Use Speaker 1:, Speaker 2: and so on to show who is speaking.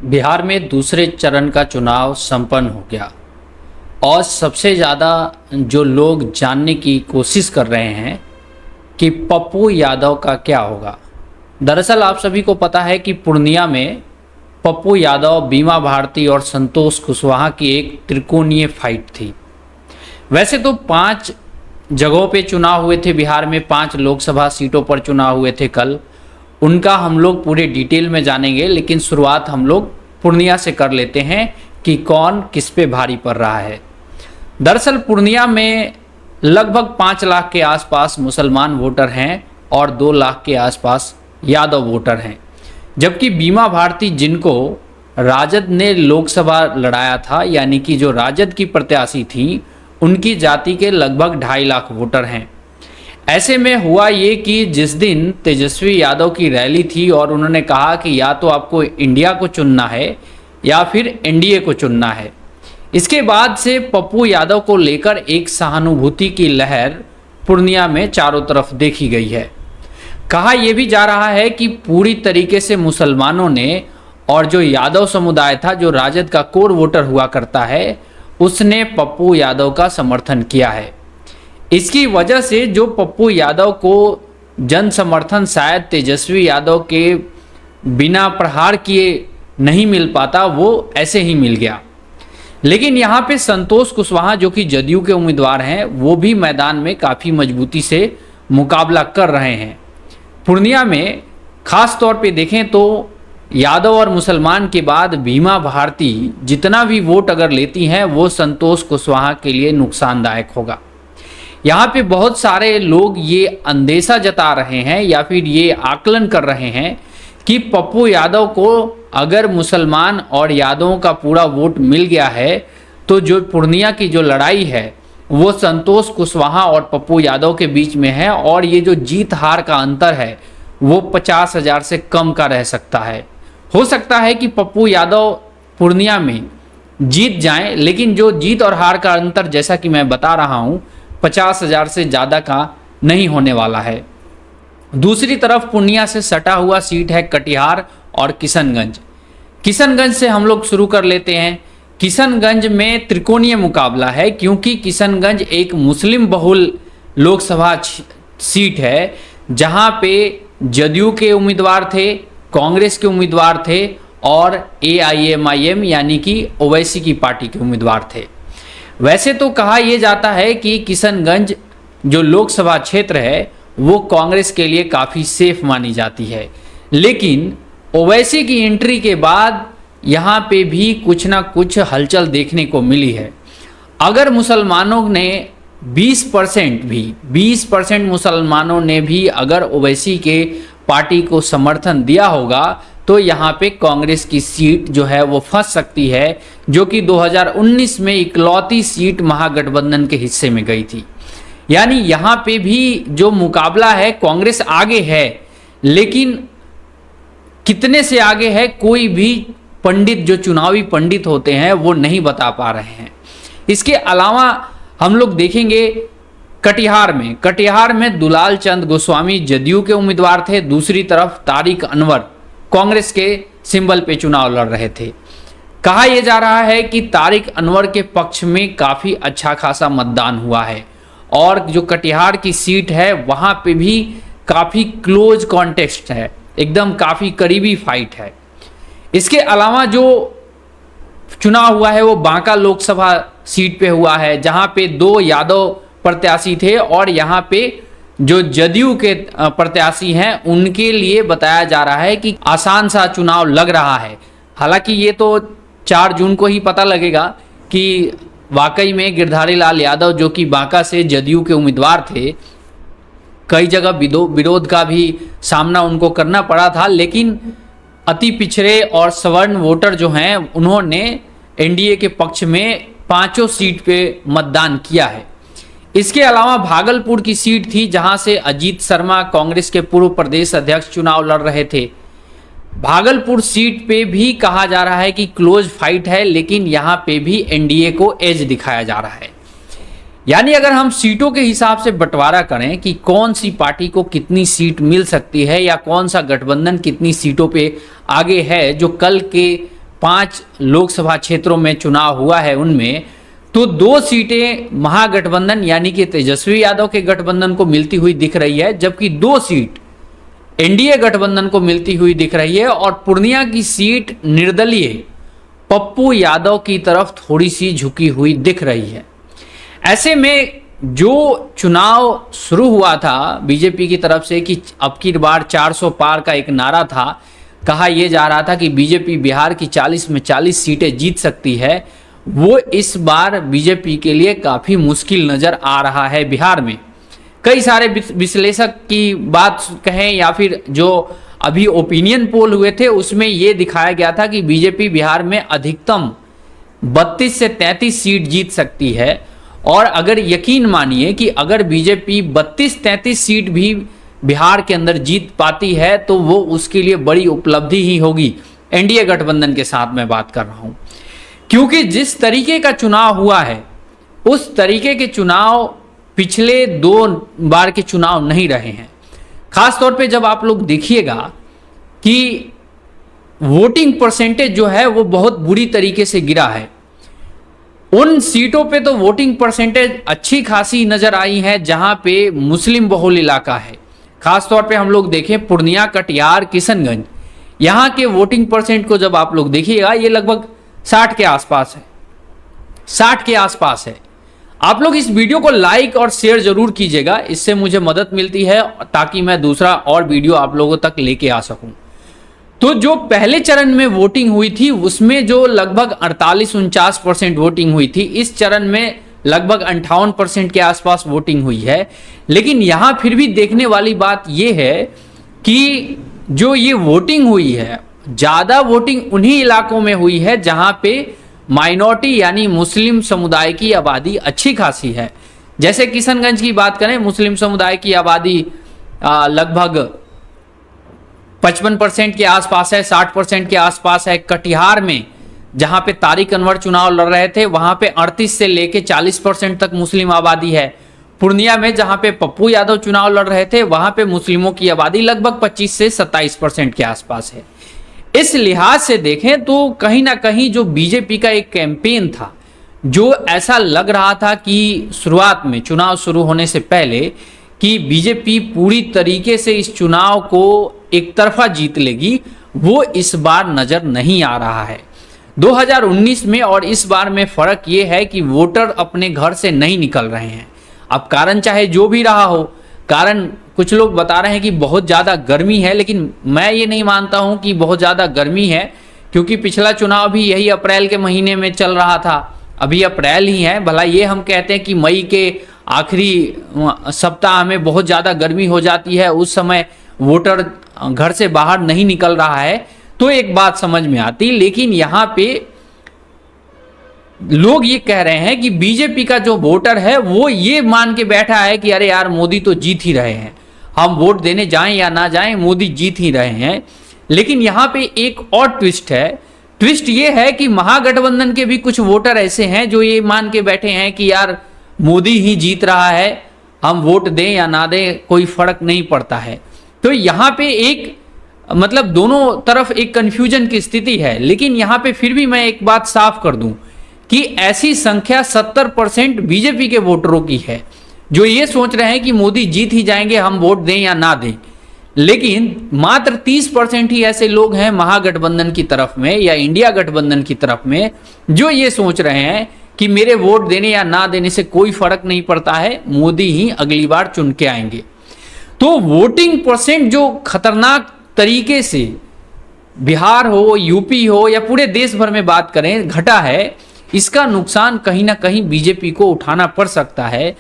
Speaker 1: बिहार में दूसरे चरण का चुनाव संपन्न हो गया और सबसे ज़्यादा जो लोग जानने की कोशिश कर रहे हैं कि पप्पू यादव का क्या होगा। दरअसल आप सभी को पता है कि पूर्णिया में पप्पू यादव, बीमा भारती और संतोष कुशवाहा की एक त्रिकोणीय फाइट थी। वैसे तो 5 जगहों पे चुनाव हुए थे बिहार में, 5 लोकसभा सीटों पर चुनाव हुए थे कल। उनका हम लोग पूरे डिटेल में जानेंगे, लेकिन शुरुआत हम लोग पूर्णिया से कर लेते हैं कि कौन किस पे भारी पड़ रहा है। दरअसल पूर्णिया में लगभग 5 लाख के आसपास मुसलमान वोटर हैं और 2 लाख के आसपास यादव वोटर हैं, जबकि बीमा भारती, जिनको राजद ने लोकसभा लड़ाया था, यानी कि जो राजद की प्रत्याशी थी, उनकी जाति के लगभग 2.5 लाख वोटर हैं। ऐसे में हुआ ये कि जिस दिन तेजस्वी यादव की रैली थी और उन्होंने कहा कि या तो आपको इंडिया को चुनना है या फिर एनडीए को चुनना है, इसके बाद से पप्पू यादव को लेकर एक सहानुभूति की लहर पूर्णिया में चारों तरफ देखी गई है। कहा यह भी जा रहा है कि पूरी तरीके से मुसलमानों ने और जो यादव समुदाय था, जो राजद का कोर वोटर हुआ करता है, उसने पप्पू यादव का समर्थन किया है। इसकी वजह से जो पप्पू यादव को जन समर्थन शायद तेजस्वी यादव के बिना प्रहार किए नहीं मिल पाता, वो ऐसे ही मिल गया। लेकिन यहाँ पे संतोष कुशवाहा, जो कि जदयू के उम्मीदवार हैं, वो भी मैदान में काफ़ी मजबूती से मुकाबला कर रहे हैं। पूर्णिया में खास तौर पे देखें तो यादव और मुसलमान के बाद बीमा भारती जितना भी वोट अगर लेती हैं, वो संतोष कुशवाहा के लिए नुकसानदायक होगा। यहाँ पे बहुत सारे लोग ये अंदेशा जता रहे हैं या फिर ये आकलन कर रहे हैं कि पप्पू यादव को अगर मुसलमान और यादवों का पूरा वोट मिल गया है तो जो पूर्णिया की जो लड़ाई है वो संतोष कुशवाहा और पप्पू यादव के बीच में है, और ये जो जीत हार का अंतर है वो 50,000 से कम का रह सकता है। हो सकता है कि पप्पू यादव पूर्णिया में जीत जाएं, लेकिन जो जीत और हार का अंतर, जैसा कि मैं बता रहा हूँ, 50,000 से ज़्यादा का नहीं होने वाला है। दूसरी तरफ पूर्णिया से सटा हुआ सीट है कटिहार और किशनगंज। किशनगंज से हम लोग शुरू कर लेते हैं। किशनगंज में त्रिकोणीय मुकाबला है, क्योंकि किशनगंज एक मुस्लिम बहुल लोकसभा सीट है, जहां पे जदयू के उम्मीदवार थे, कांग्रेस के उम्मीदवार थे और AIMIM यानी कि ओवैसी की पार्टी के उम्मीदवार थे। वैसे तो कहा यह जाता है कि किशनगंज जो लोकसभा क्षेत्र है वो कांग्रेस के लिए काफ़ी सेफ मानी जाती है, लेकिन ओवैसी की एंट्री के बाद यहाँ पे भी कुछ ना कुछ हलचल देखने को मिली है। अगर मुसलमानों ने 20% मुसलमानों ने भी अगर ओवैसी के पार्टी को समर्थन दिया होगा तो यहाँ पे कांग्रेस की सीट जो है वो फंस सकती है, जो कि 2019 में इकलौती सीट महागठबंधन के हिस्से में गई थी। यानी यहाँ पे भी जो मुकाबला है, कांग्रेस आगे है, लेकिन कितने से आगे है कोई भी पंडित, जो चुनावी पंडित होते हैं, वो नहीं बता पा रहे हैं। इसके अलावा हम लोग देखेंगे कटिहार में दुलाल चंद गोस्वामी जदयू के उम्मीदवार थे, दूसरी तरफ तारिक अनवर कांग्रेस के सिंबल पे चुनाव लड़ रहे थे। कहा यह जा रहा है कि तारिक अनवर के पक्ष में काफ़ी अच्छा खासा मतदान हुआ है, और जो कटिहार की सीट है वहाँ पे भी काफ़ी क्लोज कॉन्टेस्ट है, एकदम काफ़ी करीबी फाइट है। इसके अलावा जो चुनाव हुआ है वो बांका लोकसभा सीट पे हुआ है, जहाँ पे 2 यादव प्रत्याशी थे और यहाँ पे जो जदयू के प्रत्याशी हैं उनके लिए बताया जा रहा है कि आसान सा चुनाव लग रहा है। हालांकि ये तो 4 जून को ही पता लगेगा कि वाकई में गिरधारी लाल यादव, जो कि बांका से जदयू के उम्मीदवार थे, कई जगह विरोध का भी सामना उनको करना पड़ा था, लेकिन अति पिछड़े और सवर्ण वोटर जो हैं उन्होंने एनडीए के पक्ष में 5 सीट पे मतदान किया है। इसके अलावा भागलपुर की सीट थी, जहां से अजीत शर्मा कांग्रेस के पूर्व प्रदेश अध्यक्ष चुनाव लड़ रहे थे। भागलपुर सीट पे भी कहा जा रहा है कि क्लोज फाइट है, लेकिन यहाँ पे भी एनडीए को एज दिखाया जा रहा है। यानी अगर हम सीटों के हिसाब से बंटवारा करें कि कौन सी पार्टी को कितनी सीट मिल सकती है या कौन सा गठबंधन कितनी सीटों पे आगे है, जो कल के 5 लोकसभा क्षेत्रों में चुनाव हुआ है उनमें, तो 2 सीटें महागठबंधन यानी कि तेजस्वी यादव के गठबंधन को मिलती हुई दिख रही है, जबकि 2 सीट एनडीए गठबंधन को मिलती हुई दिख रही है और पूर्णिया की सीट निर्दलीय पप्पू यादव की तरफ थोड़ी सी झुकी हुई दिख रही है। ऐसे में जो चुनाव शुरू हुआ था बीजेपी की तरफ से कि अब की बार 400 पार का एक नारा था, कहा यह जा रहा था कि बीजेपी बिहार की 40 में 40 सीटें जीत सकती है, वो इस बार बीजेपी के लिए काफ़ी मुश्किल नज़र आ रहा है। बिहार में कई सारे विश्लेषक की बात कहें या फिर जो अभी ओपिनियन पोल हुए थे उसमें ये दिखाया गया था कि बीजेपी बिहार में अधिकतम 32 से 33 सीट जीत सकती है। और अगर यकीन मानिए कि अगर बीजेपी 32-33 सीट भी बिहार के अंदर जीत पाती है तो वो उसके लिए बड़ी उपलब्धि ही होगी। एनडीए गठबंधन के साथ मैं बात कर रहा हूं, क्योंकि जिस तरीके का चुनाव हुआ है उस तरीके के चुनाव पिछले 2 बार के चुनाव नहीं रहे हैं। खास तौर पे जब आप लोग देखिएगा कि वोटिंग परसेंटेज जो है वो बहुत बुरी तरीके से गिरा है। उन सीटों पे तो वोटिंग परसेंटेज अच्छी खासी नजर आई है जहां पे मुस्लिम बहुल इलाका है। खास तौर पे हम लोग देखें पूर्णिया, कटिहार, किशनगंज, यहाँ के वोटिंग परसेंट को जब आप लोग देखिएगा ये लगभग 60 के आसपास है, 60 के आसपास है। आप लोग इस वीडियो को लाइक और शेयर जरूर कीजिएगा, इससे मुझे मदद मिलती है ताकि मैं दूसरा और वीडियो आप लोगों तक लेके आ सकूं। तो जो पहले चरण में वोटिंग हुई थी उसमें जो लगभग 48-49% वोटिंग हुई थी, इस चरण में लगभग 58% के आसपास वोटिंग हुई है। लेकिन यहां फिर भी देखने वाली बात यह है कि जो ये वोटिंग हुई है, ज्यादा वोटिंग उन्हीं इलाकों में हुई है जहां पे माइनॉरिटी यानी मुस्लिम समुदाय की आबादी अच्छी खासी है। जैसे किशनगंज की बात करें, मुस्लिम समुदाय की आबादी लगभग 55% के आसपास है, 60% के आसपास है। कटिहार में जहां पे तारिक अनवर चुनाव लड़ रहे थे वहां पे 38 से लेके 40% तक मुस्लिम आबादी है। पूर्णिया में जहां पे पप्पू यादव चुनाव लड़ रहे थे वहां पे मुस्लिमों की आबादी लगभग 25 से 27% के आसपास है। इस लिहाज से देखें तो कहीं ना कहीं जो बीजेपी का एक कैंपेन था, जो ऐसा लग रहा था कि शुरुआत में चुनाव शुरू होने से पहले कि बीजेपी पूरी तरीके से इस चुनाव को एक तरफा जीत लेगी, वो इस बार नजर नहीं आ रहा है। 2019 में और इस बार में फर्क ये है कि वोटर अपने घर से नहीं निकल रहे हैं। अब कारण चाहे जो भी रहा हो, कारण कुछ लोग बता रहे हैं कि बहुत ज़्यादा गर्मी है, लेकिन मैं ये नहीं मानता हूं कि बहुत ज़्यादा गर्मी है, क्योंकि पिछला चुनाव भी यही अप्रैल के महीने में चल रहा था। अभी अप्रैल ही है, भला ये हम कहते हैं कि मई के आखिरी सप्ताह में बहुत ज़्यादा गर्मी हो जाती है, उस समय वोटर घर से बाहर नहीं निकल रहा है तो एक बात समझ में आती। लेकिन यहाँ पे लोग ये कह रहे हैं कि बीजेपी का जो वोटर है वो ये मान के बैठा है कि अरे यार मोदी तो जीत ही रहे हैं, हम वोट देने जाएं या ना जाएं मोदी जीत ही रहे हैं। लेकिन यहाँ पे एक और ट्विस्ट है। ट्विस्ट ये है कि महागठबंधन के भी कुछ वोटर ऐसे हैं जो ये मान के बैठे हैं कि यार मोदी ही जीत रहा है, हम वोट दें या ना दें कोई फर्क नहीं पड़ता है। तो यहाँ पे एक मतलब दोनों तरफ एक कंफ्यूजन की स्थिति है। लेकिन यहाँ पे फिर भी मैं एक बात साफ कर दूं कि ऐसी संख्या 70% बीजेपी के वोटरों की है जो ये सोच रहे हैं कि मोदी जीत ही जाएंगे, हम वोट दें या ना दें। लेकिन मात्र 30% ही ऐसे लोग हैं महागठबंधन की तरफ में या इंडिया गठबंधन की तरफ में जो ये सोच रहे हैं कि मेरे वोट देने या ना देने से कोई फर्क नहीं पड़ता है, मोदी ही अगली बार चुन के आएंगे। तो वोटिंग परसेंट जो खतरनाक तरीके से बिहार हो, यूपी हो या पूरे देश भर में बात करें घटा है, इसका नुकसान कहीं ना कहीं बीजेपी को उठाना पड़ सकता है।